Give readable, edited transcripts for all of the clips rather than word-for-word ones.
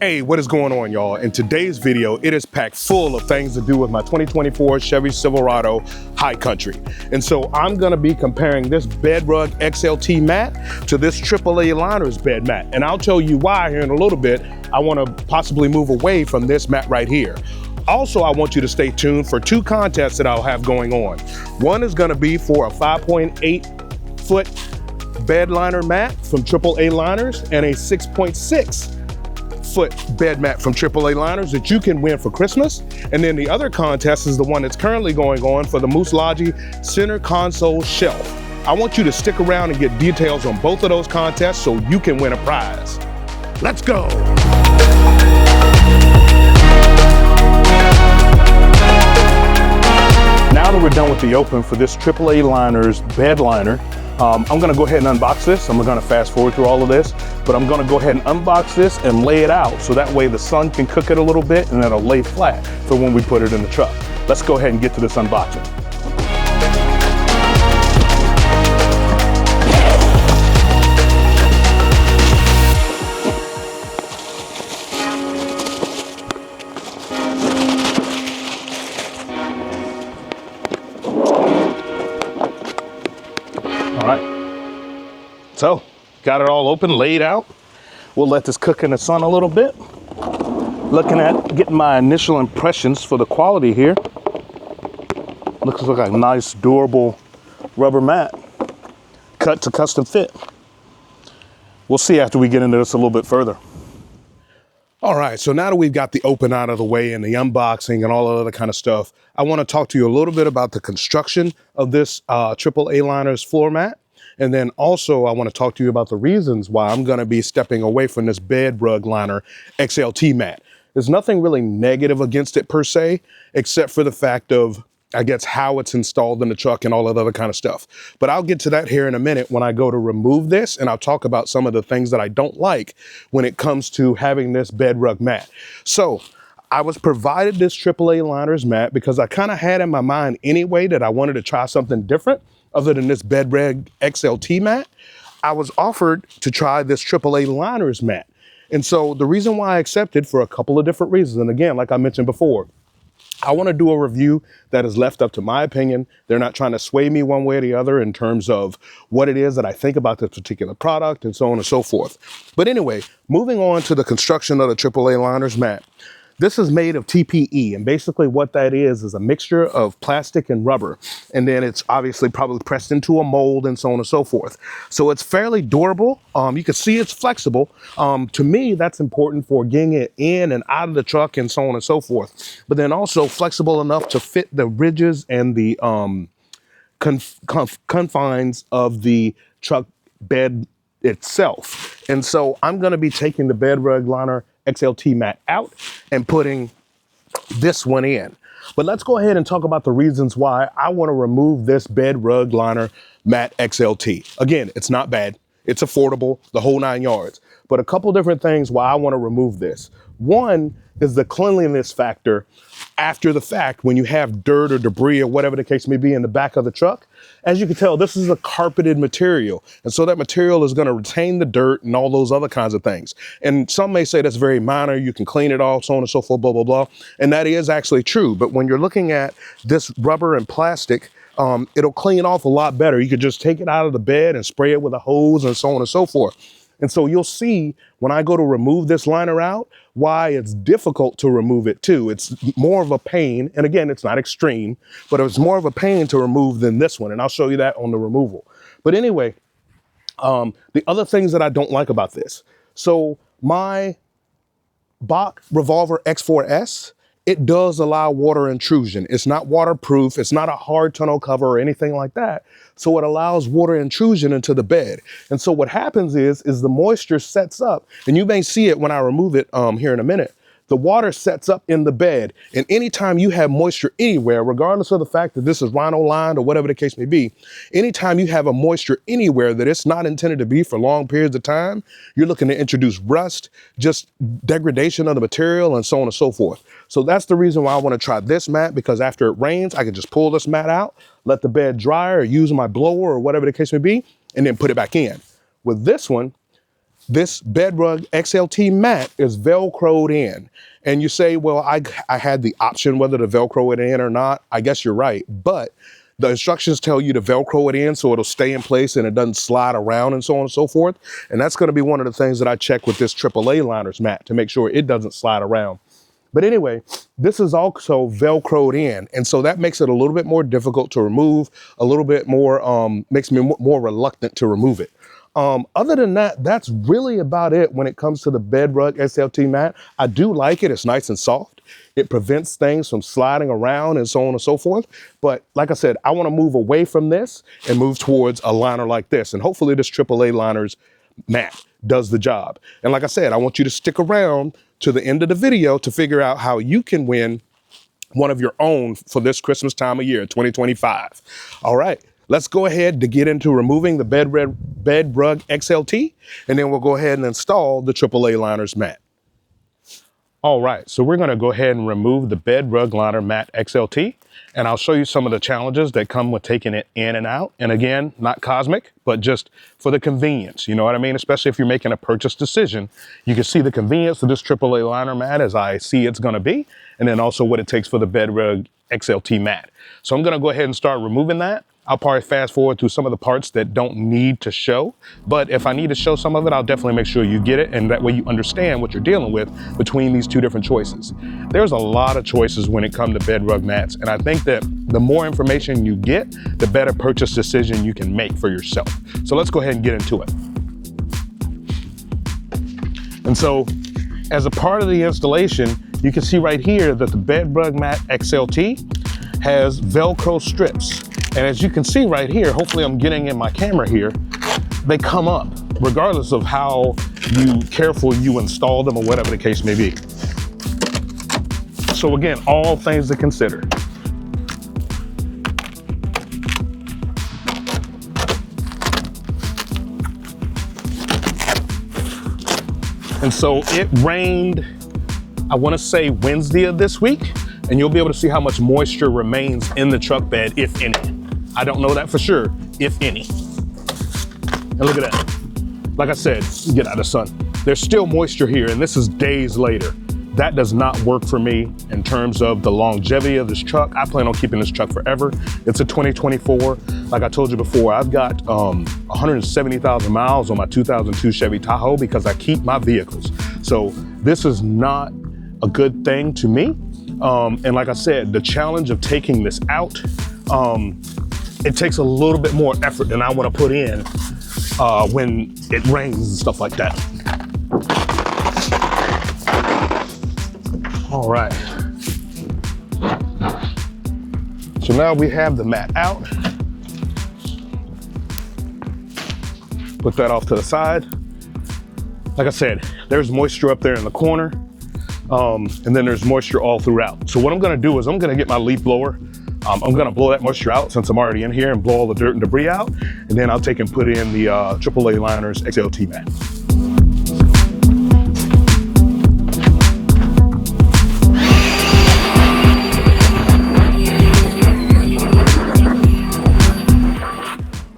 Hey, what is going on, y'all? In today's video, it is packed full of things to do with my 2024 Chevy Silverado High Country. And so I'm gonna be comparing this bed rug XLT mat to this TripleAliners bed mat. And I'll tell you why here in a little bit. I wanna possibly move away from this mat right here. Also, I want you to stay tuned for two contests that I'll have going on. One is gonna be for a 5.8 foot bed liner mat from TripleAliners and a 6.6 foot bed mat from TripleAliners that you can win for Christmas. And then the other contest is the one that's currently going on for the Muslogy center console shelf. I want you to stick around and get details on both of those contests so you can win a prize. Let's go. Now that we're done with the open for this TripleAliners bed liner, I'm gonna go ahead and unbox this. I'm gonna fast forward through all of this, but I'm gonna go ahead and unbox this and lay it out so that way the sun can cook it a little bit and it'll lay flat for when we put it in the truck. Let's go ahead and get to this unboxing. All right, so got it all open, laid out. We'll let this cook in the sun a little bit. Looking at getting my initial impressions for the quality here. Looks like a nice, durable rubber mat, cut to custom fit. We'll see after we get into this a little bit further. All right, so now that we've got the open out of the way and the unboxing and all that other kind of stuff, I want to talk to you a little bit about the construction of this TripleAliners floor mat. And then also I want to talk to you about the reasons why I'm going to be stepping away from this bed rug liner XLT mat. There's nothing really negative against it per se, except for the fact of, I guess, how it's installed in the truck and all that other kind of stuff. But I'll get to that here in a minute when I go to remove this, and I'll talk about some of the things that I don't like when it comes to having this bed rug mat. So I was provided this TripleAliners mat because I kind of had in my mind anyway that I wanted to try something different other than this bed rug XLT mat. I was offered to try this TripleAliners mat. And so the reason why I accepted, for a couple of different reasons, and again, like I mentioned before, I want to do a review that is left up to my opinion. They're not trying to sway me one way or the other in terms of what it is that I think about this particular product and so on and so forth. But anyway, moving on to the construction of the TripleAliners mat. This is made of TPE, and basically what that is a mixture of plastic and rubber. And then it's obviously probably pressed into a mold and so on and so forth. So it's fairly durable. You can see it's flexible. To me, that's important for getting it in and out of the truck and so on and so forth. But then also flexible enough to fit the ridges and the confines of the truck bed itself. And so I'm gonna be taking the bed rug liner XLT mat out and putting this one in. But let's go ahead and talk about the reasons why I want to remove this bed rug liner mat XLT. Again, it's not bad. It's affordable, the whole 9 yards. But a couple different things why I want to remove this. One is the cleanliness factor after the fact when you have dirt or debris or whatever the case may be in the back of the truck. As you can tell, this is a carpeted material. And so that material is going to retain the dirt and all those other kinds of things. And some may say that's very minor. You can clean it off, so on and so forth, blah, blah, blah. And that is actually true. But when you're looking at this rubber and plastic, it'll clean off a lot better. You could just take it out of the bed and spray it with a hose and so on and so forth. And so you'll see when I go to remove this liner out, why it's difficult to remove it too. It's more of a pain. And again, it's not extreme, but it's more of a pain to remove than this one. And I'll show you that on the removal. But anyway, the other things that I don't like about this. So my Bach Revolver X4S, it does allow water intrusion. It's not waterproof. It's not a hard tonneau cover or anything like that. So it allows water intrusion into the bed. And so what happens is the moisture sets up, and you may see it when I remove it here in a minute. The water sets up in the bed, and anytime you have moisture anywhere, regardless of the fact that this is rhino lined or whatever the case may be, anytime you have a moisture anywhere that it's not intended to be for long periods of time, you're looking to introduce rust, just degradation of the material and so on and so forth. So that's the reason why I want to try this mat, because after it rains, I can just pull this mat out, let the bed dry, or use my blower or whatever the case may be, and then put it back in. With this one, this Bedrug XLT mat is Velcroed in. And you say, well, I had the option whether to Velcro it in or not. I guess you're right. But the instructions tell you to Velcro it in so it'll stay in place and it doesn't slide around and so on and so forth. And that's going to be one of the things that I check with this AAA-liners mat to make sure it doesn't slide around. But anyway, this is also Velcroed in. And so that makes it a little bit more difficult to remove, a little bit more, makes me more reluctant to remove it. Other than that, that's really about it when it comes to the Bedrug XLT mat. I do like it. It's nice and soft. It prevents things from sliding around and so on and so forth. But like I said, I want to move away from this and move towards a liner like this. And hopefully this AAA-liners mat does the job. And like I said, I want you to stick around to the end of the video to figure out how you can win one of your own for this Christmas time of year, 2025. All right, let's go ahead to get into removing the Bedrug XLT, and then we'll go ahead and install the AAA-liners mat. All right, so we're gonna go ahead and remove the Bedrug liner mat XLT, and I'll show you some of the challenges that come with taking it in and out. And again, not cosmic, but just for the convenience, you know what I mean? Especially if you're making a purchase decision, you can see the convenience of this AAA liner mat as I see it's gonna be, and then also what it takes for the Bedrug XLT mat. So I'm gonna go ahead and start removing that. I'll probably fast forward through some of the parts that don't need to show, but if I need to show some of it, I'll definitely make sure you get it, and that way you understand what you're dealing with between these two different choices. There's a lot of choices when it comes to Bedrug mats, and I think that the more information you get, the better purchase decision you can make for yourself. So let's go ahead and get into it. And so, as a part of the installation, you can see right here that the Bedrug mat XLT has Velcro strips. And as you can see right here, hopefully I'm getting in my camera here, they come up regardless of how careful you install them or whatever the case may be. So again, all things to consider. And so it rained, I want to say Wednesday of this week, and you'll be able to see how much moisture remains in the truck bed, if any. I don't know that for sure, if any. And look at that. Like I said, get out of the sun. There's still moisture here, and this is days later. That does not work for me in terms of the longevity of this truck. I plan on keeping this truck forever. It's a 2024. Like I told you before, I've got 170,000 miles on my 2002 Chevy Tahoe because I keep my vehicles. So this is not a good thing to me. And like I said, the challenge of taking this out, it takes a little bit more effort than I want to put in when it rains and stuff like that. All right. So now we have the mat out. Put that off to the side. Like I said, there's moisture up there in the corner. And then there's moisture all throughout. So what I'm gonna do is I'm gonna get my leaf blower. I'm gonna blow that moisture out since I'm already in here and blow all the dirt and debris out. And then I'll take and put in the AAA-liners XLT mat.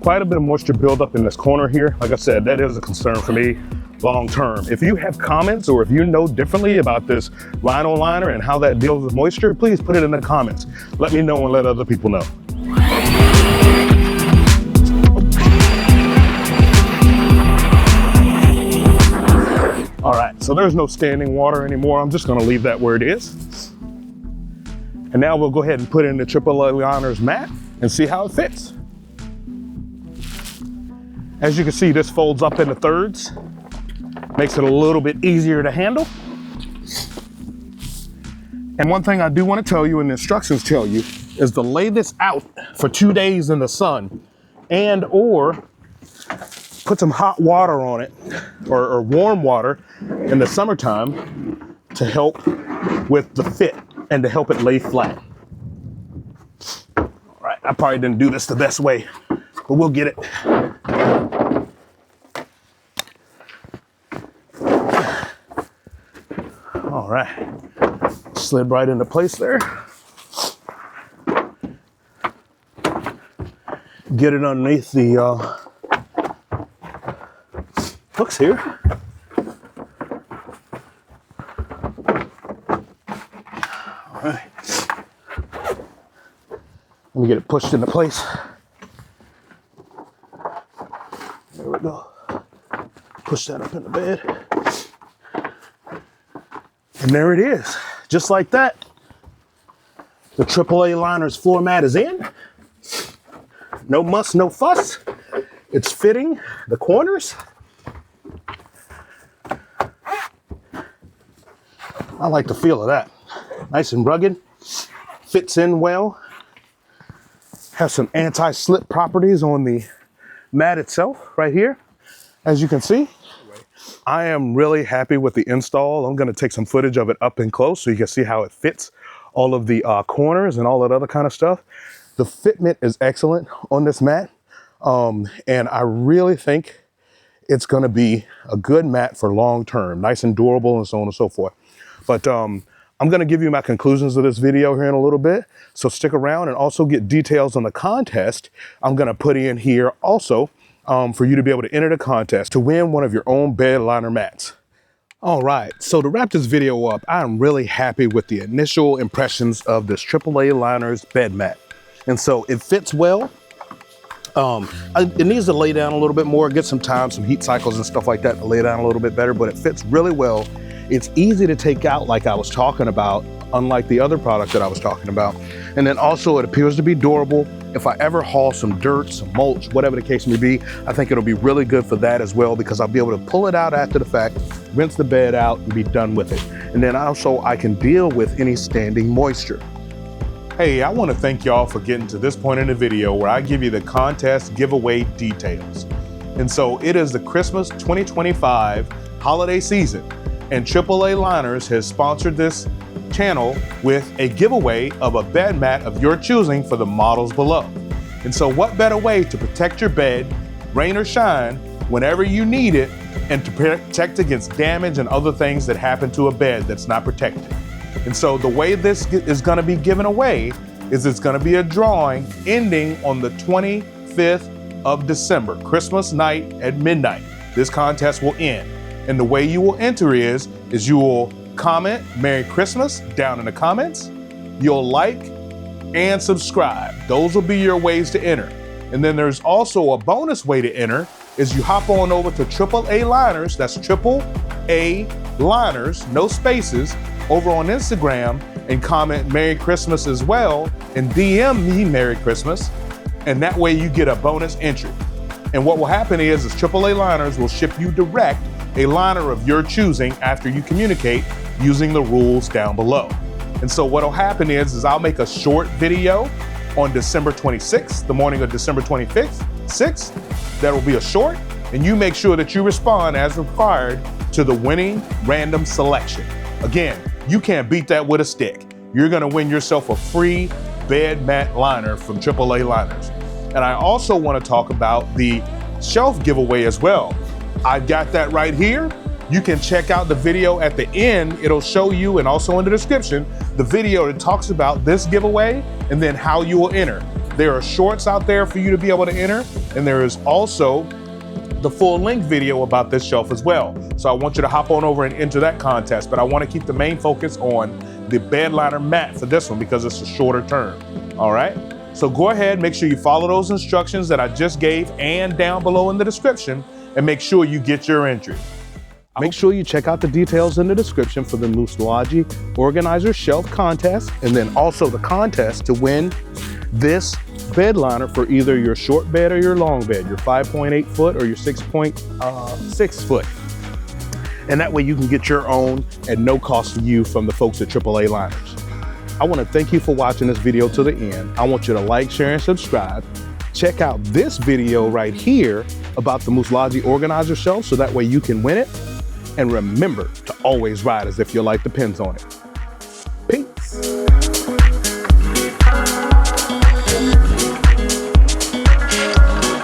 Quite a bit of moisture buildup in this corner here. Like I said, that is a concern for me long term. If you have comments or if you know differently about this Rhino liner and how that deals with moisture, please put it in the comments. Let me know and let other people know. All right, so there's no standing water anymore. I'm just gonna leave that where it is. And now we'll go ahead and put in the AAA-liners mat and see how it fits. As you can see, this folds up into thirds, makes it a little bit easier to handle. And one thing I do want to tell you, and the instructions tell you, is to lay this out for 2 days in the sun and or put some hot water on it or warm water in the summertime to help with the fit and to help it lay flat. All right, I probably didn't do this the best way, but we'll get it. All right, slid right into place there. Get it underneath the hooks here. right. Let me get it pushed into place. There we go. Push that up in the bed. And there it is. Just like that. The TripleAliners floor mat is in. No muss, no fuss. It's fitting the corners. I like the feel of that. Nice and rugged. Fits in well. Has some anti-slip properties on the mat itself right here. As you can see, I am really happy with the install. I'm going to take some footage of it up and close so you can see how it fits all of the corners and all that other kind of stuff. The fitment is excellent on this mat. And I really think it's going to be a good mat for long term, nice and durable and so on and so forth. But I'm going to give you my conclusions of this video here in a little bit. So stick around and also get details on the contest I'm going to put in here also for you to be able to enter the contest to win one of your own bed liner mats. All right, so to wrap this video up, I'm really happy with the initial impressions of this TripleAliners bed mat. And so it fits well. It needs to lay down a little bit more, get some time, some heat cycles and stuff like that to lay down a little bit better, but it fits really well. It's easy to take out like I was talking about, unlike the other product that I was talking about. And then also it appears to be durable. If I ever haul some dirt, some mulch, whatever the case may be, I think it'll be really good for that as well because I'll be able to pull it out after the fact, rinse the bed out and be done with it. And then also I can deal with any standing moisture. Hey, I want to thank y'all for getting to this point in the video where I give you the contest giveaway details. And so it is the Christmas 2025 holiday season, and TripleAliners has sponsored this channel with a giveaway of a bed mat of your choosing for the models below. And so what better way to protect your bed, rain or shine, whenever you need it, and to protect against damage and other things that happen to a bed that's not protected. And so the way this is going to be given away is it's going to be a drawing ending on the 25th of December, Christmas night at midnight. This contest will end. And the way you will enter is you will comment Merry Christmas down in the comments. You'll like and subscribe. Those will be your ways to enter. And then there's also a bonus way to enter is you hop on over to TripleAliners, that's TripleAliners, no spaces, over on Instagram and comment Merry Christmas as well and DM me Merry Christmas. And that way you get a bonus entry. And what will happen is TripleAliners will ship you direct a liner of your choosing after you communicate using the rules down below. And so what'll happen is I'll make a short video on December 26th, the morning of December 26th. That will be a short, and you make sure that you respond as required to the winning random selection. Again, you can't beat that with a stick. You're gonna win yourself a free bed mat liner from TripleAliners. And I also wanna talk about the shelf giveaway as well. I've got that right here. You can check out the video at the end. It'll show you, and also in the description, the video that talks about this giveaway and then how you will enter. There are shorts out there for you to be able to enter, and there is also the full length video about this shelf as well. So I want you to hop on over and enter that contest, but I want to keep the main focus on the bed liner mat for this one because it's a shorter term, all right? So go ahead, make sure you follow those instructions that I just gave and down below in the description, and make sure you get your entry. Make sure you check out the details in the description for the Muslogy Organizer Shelf Contest, and then also the contest to win this bed liner for either your short bed or your long bed, your 5.8 foot or your 6.6 foot. And that way you can get your own at no cost to you from the folks at TripleAliners. I want to thank you for watching this video to the end. I want you to like, share, and subscribe. Check out this video right here about the Muslogy Organizer Shelf so that way you can win it. And remember to always ride as if your life depends on it.